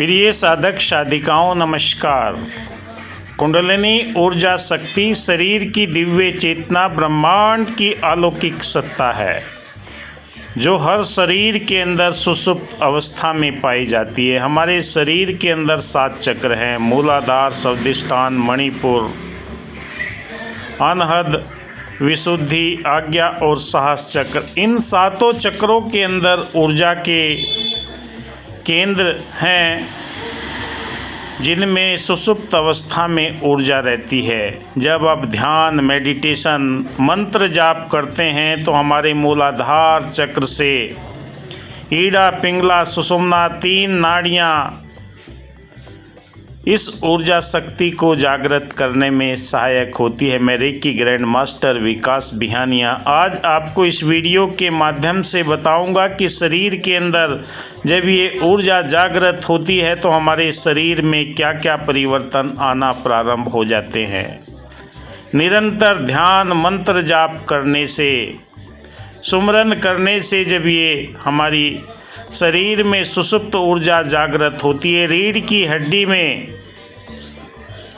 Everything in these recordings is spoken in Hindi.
प्रिय साधक साधिकाओं नमस्कार। कुंडलिनी ऊर्जा शक्ति शरीर की दिव्य चेतना ब्रह्मांड की अलौकिक सत्ता है जो हर शरीर के अंदर सुषुप्त अवस्था में पाई जाती है। हमारे शरीर के अंदर 7 चक्र हैं: मूलाधार, स्वादिष्ठान, मणिपुर, अनहद, विशुद्धि, आज्ञा और साहस चक्र। इन 7 चक्रों के अंदर ऊर्जा के केंद्र हैं जिनमें सुषुप्त अवस्था में ऊर्जा रहती है। जब आप ध्यान, मेडिटेशन, मंत्र जाप करते हैं तो हमारे मूलाधार चक्र से ईड़ा, पिंगला, सुषुम्ना 3 नाड़ियाँ इस ऊर्जा शक्ति को जागृत करने में सहायक होती है। मैं रेकी ग्रैंड मास्टर विकास बिहानिया आज आपको इस वीडियो के माध्यम से बताऊंगा कि शरीर के अंदर जब ये ऊर्जा जागृत होती है तो हमारे शरीर में क्या क्या परिवर्तन आना प्रारंभ हो जाते हैं। निरंतर ध्यान, मंत्र जाप करने से, सुमरन करने से जब ये हमारी शरीर में सुषुप्त ऊर्जा जागृत होती है, रीढ़ की हड्डी में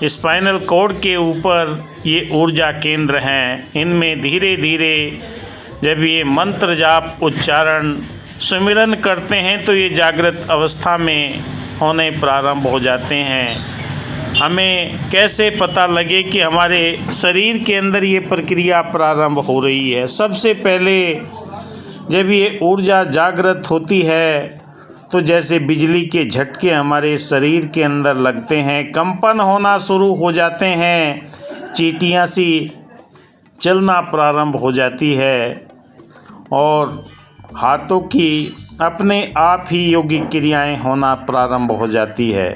स्पाइनल कॉर्ड के ऊपर ये ऊर्जा केंद्र हैं। इनमें धीरे धीरे जब ये मंत्र जाप, उच्चारण, सुमिरन करते हैं तो ये जागृत अवस्था में होने प्रारंभ हो जाते हैं। हमें कैसे पता लगे कि हमारे शरीर के अंदर ये प्रक्रिया प्रारंभ हो रही है? सबसे पहले जब ये ऊर्जा जागृत होती है तो जैसे बिजली के झटके हमारे शरीर के अंदर लगते हैं, कंपन होना शुरू हो जाते हैं, चींटियाँ सी चलना प्रारंभ हो जाती है और हाथों की अपने आप ही योगिक क्रियाएं होना प्रारंभ हो जाती है।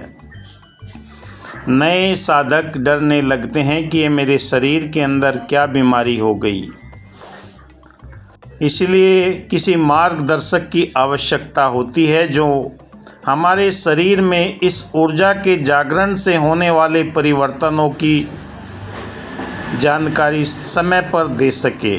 नए साधक डरने लगते हैं कि ये मेरे शरीर के अंदर क्या बीमारी हो गई, इसलिए किसी मार्गदर्शक की आवश्यकता होती है जो हमारे शरीर में इस ऊर्जा के जागरण से होने वाले परिवर्तनों की जानकारी समय पर दे सके।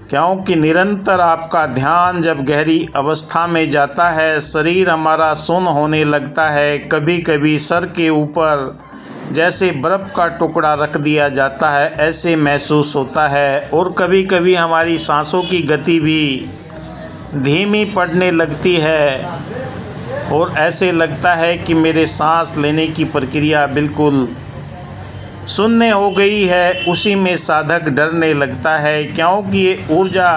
क्योंकि निरंतर आपका ध्यान जब गहरी अवस्था में जाता है, शरीर हमारा सुन्न होने लगता है। कभी कभी सर के ऊपर जैसे बर्फ़ का टुकड़ा रख दिया जाता है ऐसे महसूस होता है और कभी कभी हमारी सांसों की गति भी धीमी पड़ने लगती है और ऐसे लगता है कि मेरे सांस लेने की प्रक्रिया बिल्कुल शून्य हो गई है। उसी में साधक डरने लगता है क्योंकि ये ऊर्जा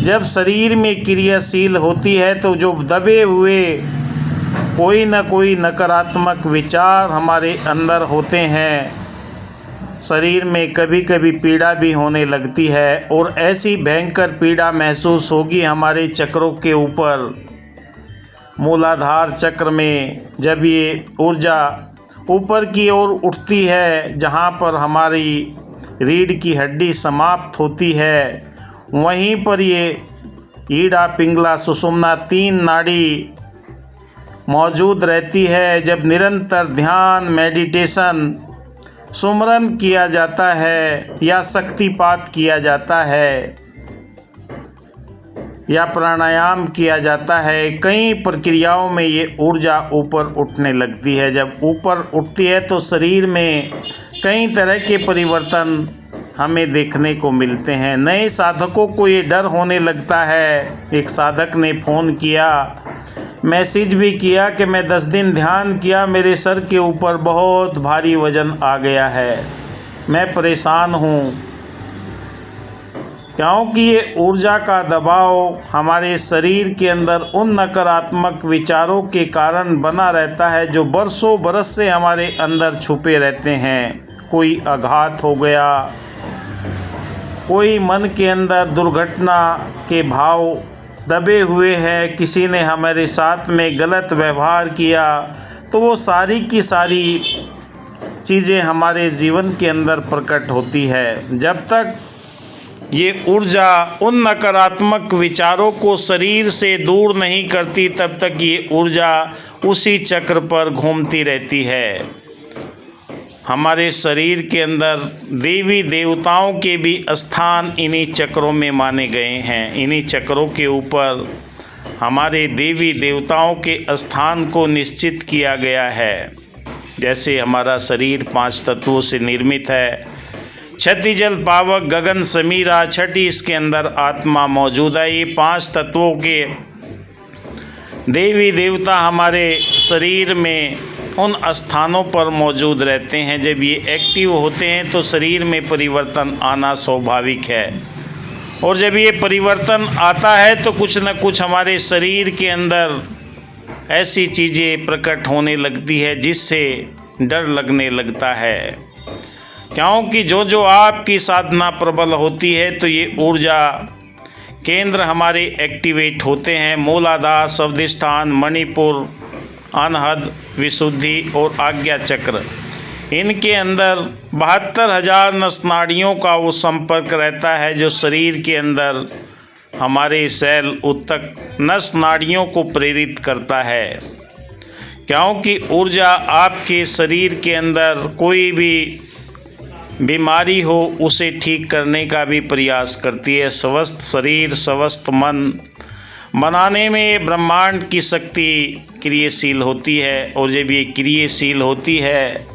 जब शरीर में क्रियाशील होती है तो जो दबे हुए कोई न कोई नकारात्मक विचार हमारे अंदर होते हैं, शरीर में कभी कभी पीड़ा भी होने लगती है और ऐसी भयंकर पीड़ा महसूस होगी हमारे चक्रों के ऊपर। मूलाधार चक्र में जब ये ऊर्जा ऊपर की ओर उठती है, जहाँ पर हमारी रीढ़ की हड्डी समाप्त होती है, वहीं पर ये ईड़ा, पिंगला, सुषुम्ना 3 नाड़ी मौजूद रहती है। जब निरंतर ध्यान, मेडिटेशन, सुमरन किया जाता है या शक्तिपात किया जाता है या प्राणायाम किया जाता है, कई प्रक्रियाओं में ये ऊर्जा ऊपर उठने लगती है। जब ऊपर उठती है तो शरीर में कई तरह के परिवर्तन हमें देखने को मिलते हैं। नए साधकों को ये डर होने लगता है। एक साधक ने फ़ोन किया, मैसेज भी किया कि मैं 10 दिन ध्यान किया, मेरे सर के ऊपर बहुत भारी वज़न आ गया है, मैं परेशान हूँ। क्योंकि ये ऊर्जा का दबाव हमारे शरीर के अंदर उन नकारात्मक विचारों के कारण बना रहता है जो बरसों बरस से हमारे अंदर छुपे रहते हैं। कोई आघात हो गया, कोई मन के अंदर दुर्घटना के भाव दबे हुए हैं, किसी ने हमारे साथ में गलत व्यवहार किया, तो वो सारी की सारी चीज़ें हमारे जीवन के अंदर प्रकट होती है। जब तक ये ऊर्जा उन नकारात्मक विचारों को शरीर से दूर नहीं करती तब तक ये ऊर्जा उसी चक्र पर घूमती रहती है। हमारे शरीर के अंदर देवी देवताओं के भी स्थान इन्हीं चक्रों में माने गए हैं। इन्हीं चक्रों के ऊपर हमारे देवी देवताओं के स्थान को निश्चित किया गया है। जैसे हमारा शरीर 5 तत्वों से निर्मित है, छठी जल पावक गगन समीरा, छठी इसके अंदर आत्मा मौजूद है। ये 5 तत्वों के देवी देवता हमारे शरीर में उन स्थानों पर मौजूद रहते हैं। जब ये एक्टिव होते हैं तो शरीर में परिवर्तन आना स्वाभाविक है, और जब ये परिवर्तन आता है तो कुछ न कुछ हमारे शरीर के अंदर ऐसी चीज़ें प्रकट होने लगती है जिससे डर लगने लगता है। क्योंकि जो आपकी साधना प्रबल होती है तो ये ऊर्जा केंद्र हमारे एक्टिवेट होते हैं। मूलाधार, स्वादिष्ठान, मणिपुर, अनहद, विशुद्धि और आज्ञा चक्र, इनके अंदर 72,000 नस नाड़ियों का वो संपर्क रहता है जो शरीर के अंदर हमारे सेल उत्तक नस नाड़ियों को प्रेरित करता है। क्योंकि ऊर्जा आपके शरीर के अंदर कोई भी बीमारी हो उसे ठीक करने का भी प्रयास करती है। स्वस्थ शरीर, स्वस्थ मन बनाने में ब्रह्मांड की शक्ति क्रियाशील होती है, और जब ये क्रियाशील होती है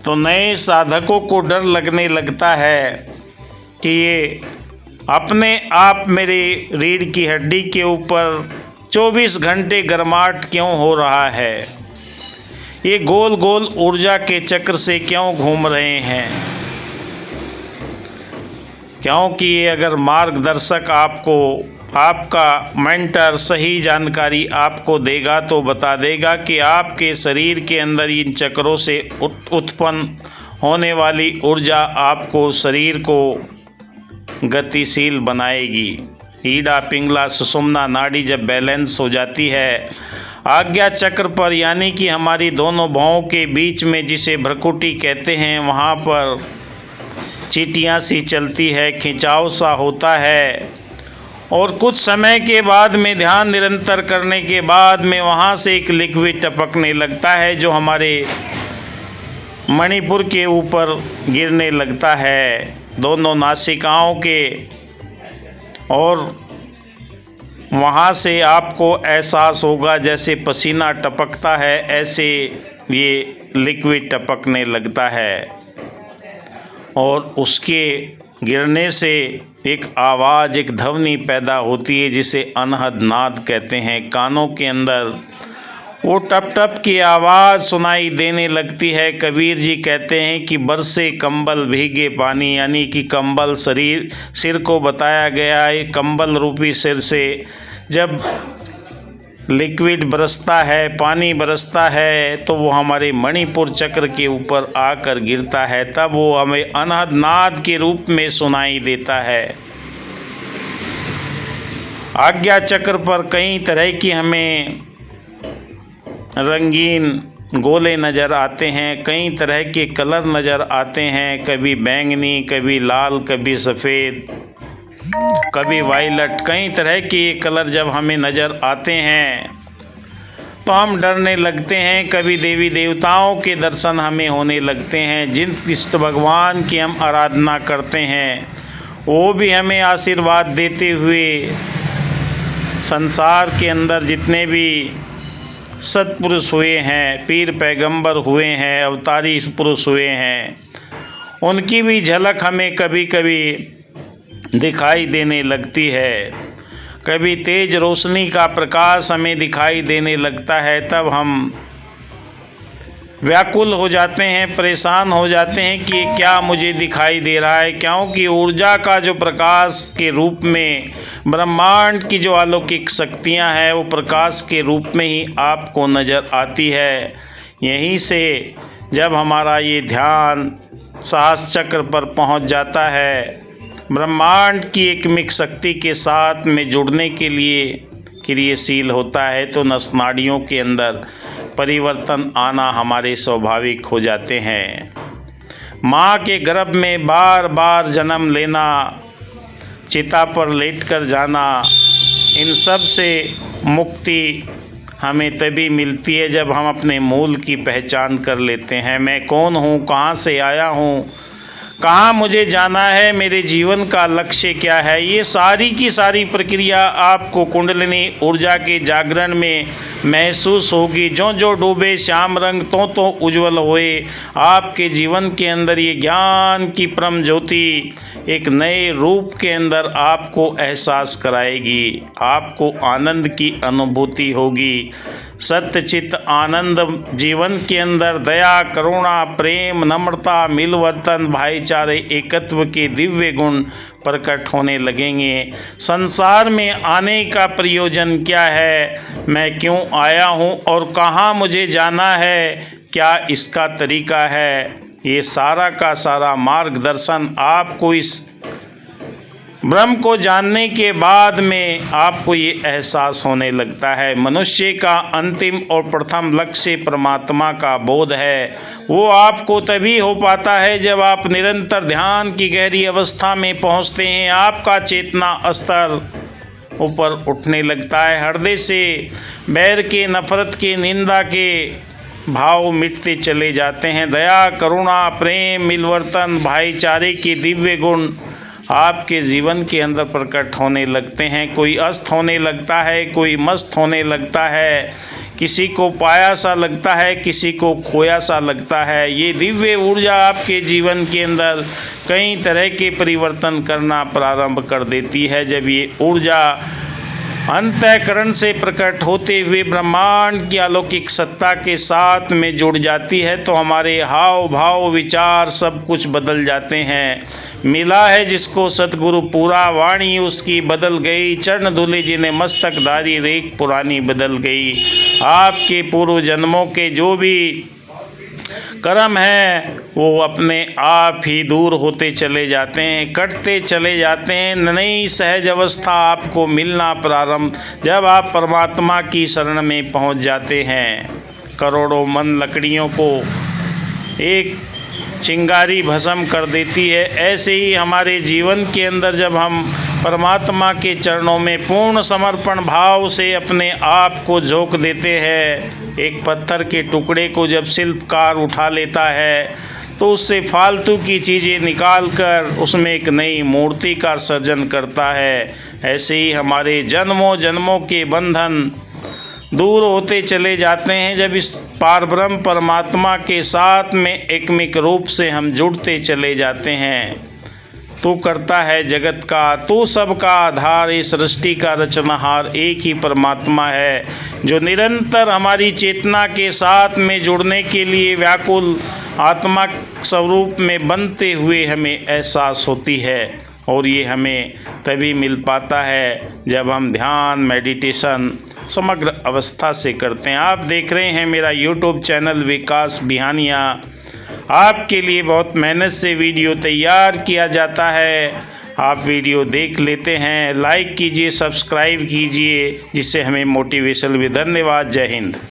तो नए साधकों को डर लगने लगता है कि ये अपने आप मेरे रीढ़ की हड्डी के ऊपर 24 घंटे गर्माहट क्यों हो रहा है, ये गोल गोल ऊर्जा के चक्र से क्यों घूम रहे हैं। क्योंकि ये अगर मार्गदर्शक आपको, आपका मेंटर सही जानकारी आपको देगा तो बता देगा कि आपके शरीर के अंदर इन चक्रों से उत्पन्न होने वाली ऊर्जा आपको शरीर को गतिशील बनाएगी। ईड़ा, पिंगला, सुषुम्ना नाड़ी जब बैलेंस हो जाती है आज्ञा चक्र पर, यानी कि हमारी दोनों भौं के बीच में, जिसे भ्रकुटी कहते हैं, वहाँ पर चींटियाँ सी चलती है, खिंचाव सा होता है, और कुछ समय के बाद में ध्यान निरंतर करने के बाद में वहाँ से एक लिक्विड टपकने लगता है जो हमारे मणिपुर के ऊपर गिरने लगता है, दोनों नासिकाओं के, और वहाँ से आपको एहसास होगा जैसे पसीना टपकता है ऐसे ये लिक्विड टपकने लगता है, और उसके गिरने से एक आवाज़, एक ध्वनि पैदा होती है जिसे अनहद नाद कहते हैं। कानों के अंदर वो टप टप की आवाज़ सुनाई देने लगती है। कबीर जी कहते हैं कि बरसे कंबल भीगे पानी, यानी कि कंबल सिर को बताया गया है। कंबल रूपी सिर से जब लिक्विड बरसता है, पानी बरसता है, तो वो हमारे मणिपुर चक्र के ऊपर आकर गिरता है, तब वो हमें अनहद नाद के रूप में सुनाई देता है। आज्ञा चक्र पर कई तरह की हमें रंगीन गोले नज़र आते हैं, कई तरह के कलर नज़र आते हैं, कभी बैंगनी, कभी लाल, कभी सफ़ेद, कभी वायलट, कई तरह के कलर जब हमें नज़र आते हैं तो हम डरने लगते हैं। कभी देवी देवताओं के दर्शन हमें होने लगते हैं, जिन इष्ट भगवान की हम आराधना करते हैं वो भी हमें आशीर्वाद देते हुए संसार के अंदर जितने भी सत्पुरुष हुए हैं, पीर पैगंबर हुए हैं, अवतारी पुरुष हुए हैं, उनकी भी झलक हमें कभी कभी दिखाई देने लगती है। कभी तेज रोशनी का प्रकाश हमें दिखाई देने लगता है, तब हम व्याकुल हो जाते हैं, परेशान हो जाते हैं कि ये क्या मुझे दिखाई दे रहा है। क्योंकि ऊर्जा का जो प्रकाश के रूप में ब्रह्मांड की जो अलौकिक शक्तियां हैं वो प्रकाश के रूप में ही आपको नज़र आती है। यहीं से जब हमारा ये ध्यान साहस चक्र पर पहुंच जाता है, ब्रह्मांड की एकमिक शक्ति के साथ में जुड़ने के लिए क्रियाशील होता है, तो नस नाड़ियों के अंदर परिवर्तन आना हमारे स्वाभाविक हो जाते हैं। माँ के गर्भ में बार बार जन्म लेना, चिता पर लेटकर जाना, इन सब से मुक्ति हमें तभी मिलती है जब हम अपने मूल की पहचान कर लेते हैं। मैं कौन हूँ, कहाँ से आया हूँ, कहाँ मुझे जाना है, मेरे जीवन का लक्ष्य क्या है। ये सारी की सारी प्रक्रिया आपको कुंडलिनी ऊर्जा के जागरण में महसूस होगी। जो जो डूबे श्याम रंग तो उज्जवल होए। आपके जीवन के अंदर ये ज्ञान की परम ज्योति एक नए रूप के अंदर आपको एहसास कराएगी। आपको आनंद की अनुभूति होगी। सत्यचित आनंद जीवन के अंदर दया, करुणा, प्रेम, नम्रता, मिलवर्तन, भाईचारे, एकत्व के दिव्य गुण प्रकट होने लगेंगे। संसार में आने का प्रयोजन क्या है, मैं क्यों आया हूँ और कहाँ मुझे जाना है, क्या इसका तरीका है, ये सारा का सारा मार्गदर्शन आपको इस ब्रह्म को जानने के बाद में आपको ये एहसास होने लगता है। मनुष्य का अंतिम और प्रथम लक्ष्य परमात्मा का बोध है। वो आपको तभी हो पाता है जब आप निरंतर ध्यान की गहरी अवस्था में पहुंचते हैं। आपका चेतना स्तर ऊपर उठने लगता है। हृदय से बैर के, नफरत के, निंदा के भाव मिटते चले जाते हैं। दया, करुणा, प्रेम, मिलवर्तन, भाईचारे के दिव्य गुण आपके जीवन के अंदर प्रकट होने लगते हैं। कोई अस्त होने लगता है, कोई मस्त होने लगता है, किसी को पाया सा लगता है, किसी को खोया सा लगता है। ये दिव्य ऊर्जा आपके जीवन के अंदर कई तरह के परिवर्तन करना प्रारंभ कर देती है। जब ये ऊर्जा अंतःकरण से प्रकट होते हुए ब्रह्मांड की अलौकिक सत्ता के साथ में जुड़ जाती है तो हमारे हाव भाव, विचार सब कुछ बदल जाते हैं। मिला है जिसको सतगुरु पूरा, वाणी उसकी बदल गई। चरण धुले जिन्हें मस्तक धारी, रेख पुरानी बदल गई। आपके पूर्व जन्मों के जो भी कर्म है वो अपने आप ही दूर होते चले जाते हैं, कटते चले जाते हैं। नई सहज अवस्था आपको मिलना प्रारंभ जब आप परमात्मा की शरण में पहुंच जाते हैं। करोड़ों मन लकड़ियों को एक चिंगारी भस्म कर देती है। ऐसे ही हमारे जीवन के अंदर जब हम परमात्मा के चरणों में पूर्ण समर्पण भाव से अपने आप को झोंक देते हैं, एक पत्थर के टुकड़े को जब शिल्पकार उठा लेता है तो उससे फालतू की चीज़ें निकाल कर उसमें एक नई मूर्ति का सर्जन करता है। ऐसे ही हमारे जन्मों जन्मों के बंधन दूर होते चले जाते हैं जब इस पारब्रह्म परमात्मा के साथ में एकमिक रूप से हम जुड़ते चले जाते हैं। तू करता है जगत का, तू सबका आधार, इस सृष्टि का रचनहार एक ही परमात्मा है जो निरंतर हमारी चेतना के साथ में जुड़ने के लिए व्याकुल आत्मा स्वरूप में बनते हुए हमें एहसास होती है। और ये हमें तभी मिल पाता है जब हम ध्यान, मेडिटेशन समग्र अवस्था से करते हैं। आप देख रहे हैं मेरा यूट्यूब चैनल विकास बिहानिया। आपके लिए बहुत मेहनत से वीडियो तैयार किया जाता है। आप वीडियो देख लेते हैं, लाइक कीजिए, सब्सक्राइब कीजिए, जिससे हमें मोटिवेशन भी। धन्यवाद। जय हिंद।